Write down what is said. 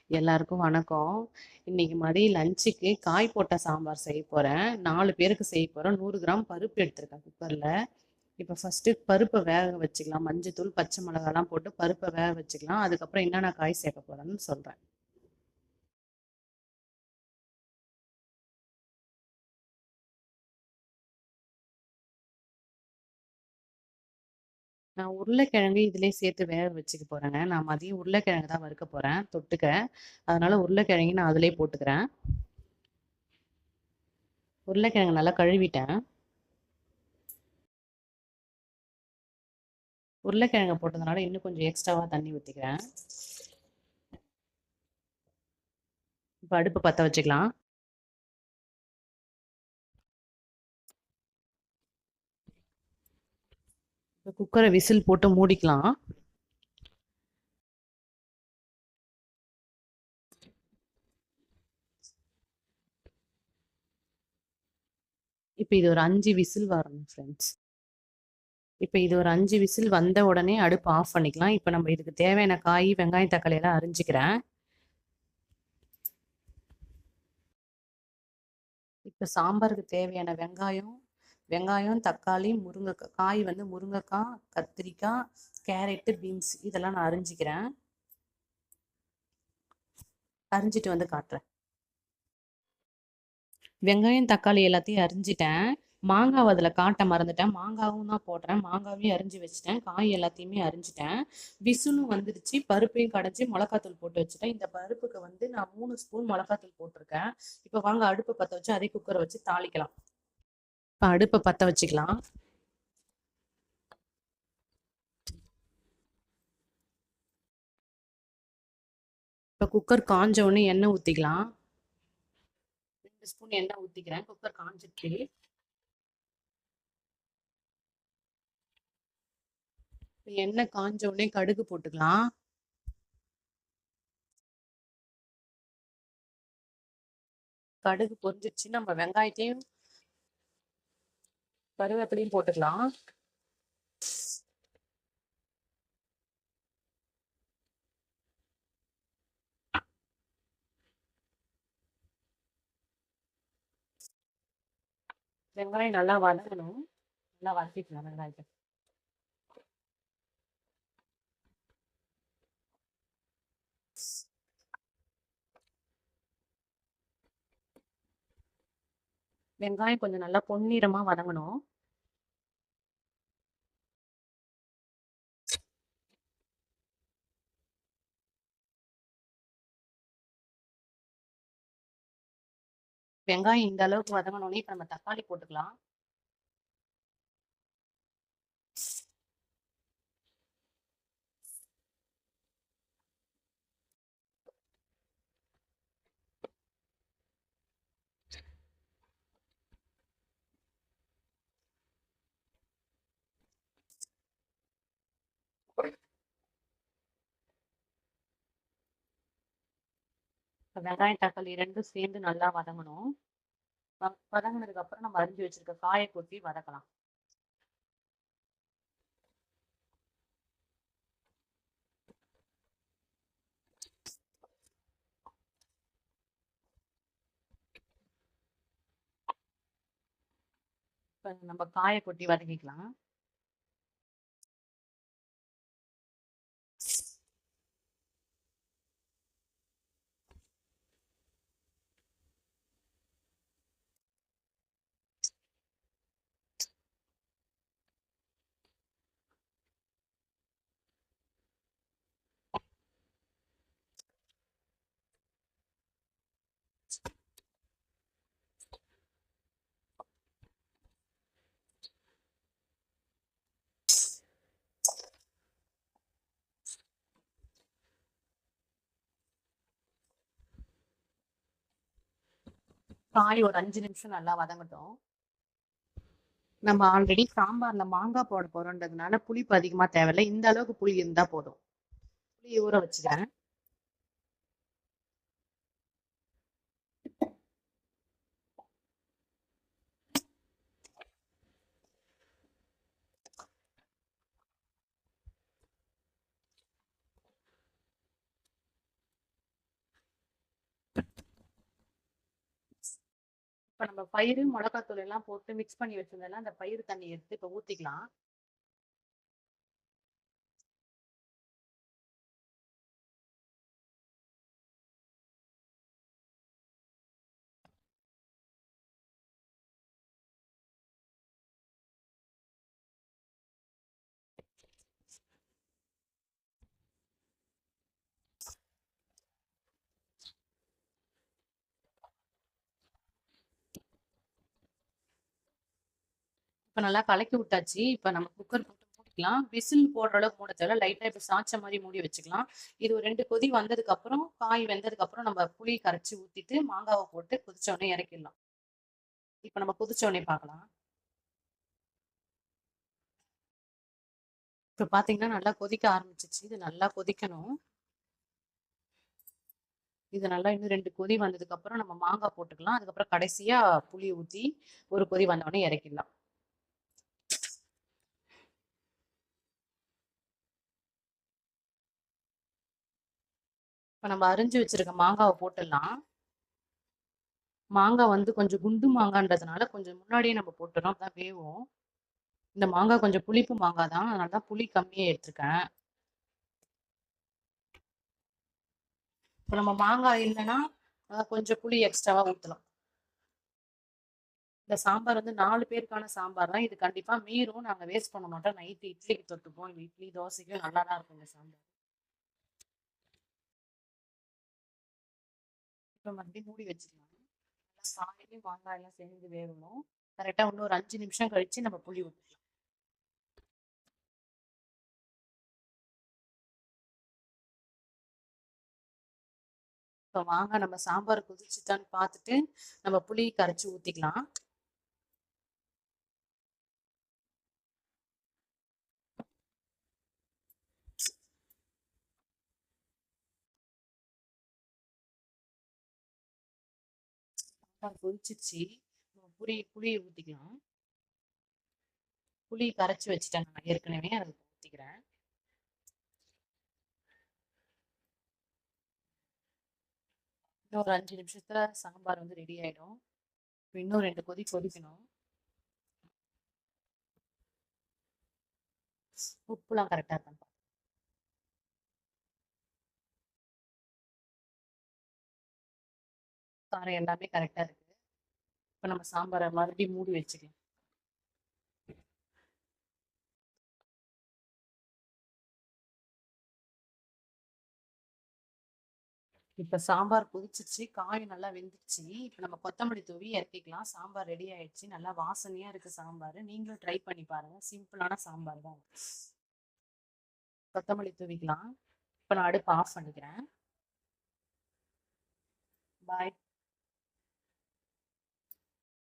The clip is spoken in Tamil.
எல்லாருக்கும் வணக்கம். இன்னைக்கு மதியம் லஞ்சுக்கு காய் போட்ட சாம்பார் செய்ய போறேன். 4 பேருக்கு செய்ய போறேன். 100 கிராம் பருப்பு எடுத்திருக்கேன் குக்கர்ல. இப்போ ஃபர்ஸ்ட் பருப்பை வேக வச்சுக்கலாம். மஞ்சத்தூள், பச்சை மிளகாலாம் போட்டு பருப்பை வேக வச்சுக்கலாம். அதுக்கப்புறம் என்னென்ன காய் சேர்க்க போறேன்னு சொல்றேன். நான் உருளைக்கிழங்கு இதிலே சேர்த்து வேக வச்சுக்க போறேங்க. நான் மதியம் உருளைக்கிழங்கு தான் வறுக்க போறேன் தொட்டுக்க. அதனால உருளைக்கிழங்கு நான் அதிலே போட்டுக்கிறேன். உருளைக்கிழங்கு நல்லா கழுவிட்டேன். உருளைக்கிழங்கு போட்டதுனால இன்னும் கொஞ்சம் எக்ஸ்ட்ராவா தண்ணி ஊற்றிக்கிறேன். இப்போ அடுப்பு பற்ற வச்சுக்கலாம். இப்போ குக்கரை விசில் போட்டு மூடிக்கலாம். இப்போ இது ஒரு 5 விசில் வரணும் ஃப்ரெண்ட்ஸ். இப்போ இது ஒரு 5 விசில் வந்த உடனே அடுப்பு ஆஃப் பண்ணிக்கலாம். இப்போ நம்ம இதுக்கு தேவையான காய், வெங்காயம், தக்காளி எல்லாம் அரிஞ்சிக்கிறேன். இப்போ சாம்பாருக்கு தேவையான வெங்காயம், தக்காளி, முருங்கைக்காய். காய் வந்து முருங்கைக்காய், கத்திரிக்காய், கேரட்டு, பீன்ஸ் இதெல்லாம் நான் அரிஞ்சிக்கிறேன். அரிஞ்சிட்டு வந்து காட்டுறேன். வெங்காயம், தக்காளி எல்லாத்தையும் அரிஞ்சிட்டேன். மாங்காய் அதில் காட்ட மறந்துட்டேன். மாங்காவும் தான் போடுறேன். மாங்காவையும் அரிஞ்சு வச்சுட்டேன். காய் எல்லாத்தையுமே அரிஞ்சிட்டேன். விசுலும் வந்துருச்சு. பருப்பையும் கடைஞ்சி மிளகாத்தூள் போட்டு வச்சுட்டேன். இந்த பருப்புக்கு வந்து நான் 3 ஸ்பூன் மிளகாத்தூள் போட்டிருக்கேன். இப்போ வாங்க அடுப்பை பற்ற வச்சு அதே குக்கரை வச்சு தாளிக்கலாம். இப்போ அடுப்பை பற்ற வச்சுக்கலாம். இப்போ குக்கர் காஞ்ச உடனே எண்ணெய் ஊற்றிக்கலாம். 2 ஸ்பூன் எண்ணெய் ஊற்றிக்கிறேன். குக்கர் காஞ்சிட்டு எண்ணெய் காஞ்ச உடனே கடுகு போட்டுக்கலாம். கடுகு பொரிஞ்சிருச்சு. நம்ம வெங்காயத்தையும் கருவேப்பிலையும் போட்டுக்கலாம். வெங்காயம் நல்லா வதங்கணும். நல்லா வதக்கிக்கலாம் வெங்காயத்தை. வெங்காயம் கொஞ்சம் நல்லா பொன்னிறமா வதங்கணும். வெங்காயம் இந்த அளவுக்கு வதங்கணும்னே இப்ப நம்ம தக்காளி போட்டுக்கலாம். வெங்காயம் தக்காளி ரெண்டும் சேர்ந்து நல்லா வதங்கணும். வதங்கினதுக்கு அப்புறம் நம்ம அரிஞ்சு வச்சிருக்க காயை கொட்டி வதக்கலாம். இப்ப நம்ம காயை கொட்டி வதக்கிக்கலாம். காய் ஒரு 5 நிமிஷம் நல்லா வதங்கட்டும். நம்ம ஆல்ரெடி சாம்பார்ல மாங்காய் போட போறோம்ன்றதுனால புளிப்பு அதிகமா தேவையில்லை. இந்த அளவுக்கு புளி இருந்தா போதும். புளியை ஊற வச்சுக்கிறேன். நம்ம பயிறு, மொளகாத்தூள் எல்லாம் போட்டு மிக்ஸ் பண்ணி வச்சிருந்தோம்ல, அந்த பயிறு தண்ணி எடுத்து இப்ப ஊத்திக்கலாம். இப்ப நல்லா கலக்கி விட்டாச்சு. இப்ப நம்ம குக்கர் போட்டு மூடிக்கலாம். விசில் போடுற அளவுக்கு மூட தேவையில்ல. லைட்டா இப்ப சாய்ச்ச மாரி மூடி வச்சுக்கலாம். இது ஒரு 2 கொதி வந்ததுக்கு அப்புறம், காய் வெந்ததுக்கு அப்புறம் நம்ம புளி கரைச்சு ஊத்திட்டு, மாங்காவ போட்டு கொதிச்ச உடனே இறக்கிடலாம். இப்ப நம்ம கொதிச்ச உடனே பார்க்கலாம். இப்ப பாத்தீங்கன்னா நல்லா கொதிக்க ஆரம்பிச்சிருச்சு. இது நல்லா கொதிக்கணும். இது நல்லா இன்னும் 2 கொதி வந்ததுக்கு அப்புறம் நம்ம மாங்காய் போட்டுக்கலாம். அதுக்கப்புறம் கடைசியா புளி ஊத்தி ஒரு கொதி வந்த உடனே இறக்கிடலாம். இப்ப நம்ம அரிஞ்சு வச்சிருக்க மாங்காவை போட்டுடலாம். மாங்காய் வந்து கொஞ்சம் குண்டு மாங்கான்றதுனால கொஞ்சம் முன்னாடியே நம்ம போட்டுறோம். அப்பதான் வேவும். இந்த மாங்காய் கொஞ்சம் புளிப்பு மாங்காய் தான். அதனால தான் புளி கம்மியா எடுத்திருக்கேன். இப்ப நம்ம மாங்காய் இல்லைன்னா கொஞ்சம் புளி எக்ஸ்ட்ராவா ஊத்தலாம். இந்த சாம்பார் வந்து 4 பேருக்கான சாம்பார் தான். இது கண்டிப்பா மீறும். நாங்க வேஸ்ட் பண்ண மாட்டோம். நைட்டு இட்லிக்கு தொட்டுப்போம். இல்ல இட்லி, தோசைக்கும் நல்லா தான் இருக்கும் இந்த சாம்பார். இப்ப மறுபடியும் மூடி வச்சுக்கலாம். காலையிலயும் மாங்காய் எல்லாம் சேர்ந்து வேகணும். கரெக்டா இன்னும் ஒரு 5 நிமிஷம் கழிச்சு நம்ம புளி ஊற்றிக்கலாம். இப்போ மாங்காய் நம்ம சாம்பார் கொதிச்சுட்டான்னு பார்த்துட்டு நம்ம புளி கரைச்சி ஊற்றிக்கலாம். கொதிச்சிருச்சு. புளியை ஊற்றிக்கலாம். புளி கரைச்சி வச்சுட்டேன் நான் ஏற்கனவே, அதை ஊற்றிக்கிறேன். இன்னும் ஒரு 5 நிமிஷத்துல சாம்பார் வந்து ரெடி ஆயிடும். இன்னும் 2 கொதி கொதிக்கணும். உப்புலாம் கரெக்டா இருக்கான்னு பாருங்க. காரம் எல்லாமே கரெக்டா இருக்கு. இப்ப நம்ம சாம்பாரை மறுபடியும் மூடி வச்சுக்கலாம். இப்ப சாம்பார் கொதிச்சிருச்சு. காய் நல்லா வெந்துருச்சு. இப்ப நம்ம கொத்தமல்லி தூவி இறக்கிக்கலாம். சாம்பார் ரெடி ஆயிடுச்சு. நல்லா வாசனையா இருக்கு சாம்பார். நீங்களும் ட்ரை பண்ணி பாருங்க. சிம்பிளான சாம்பார் தான். கொத்தமல்லி தூவிக்கலாம். இப்ப நான் அடுப்பு ஆஃப் பண்ணிக்கிறேன். பாய்.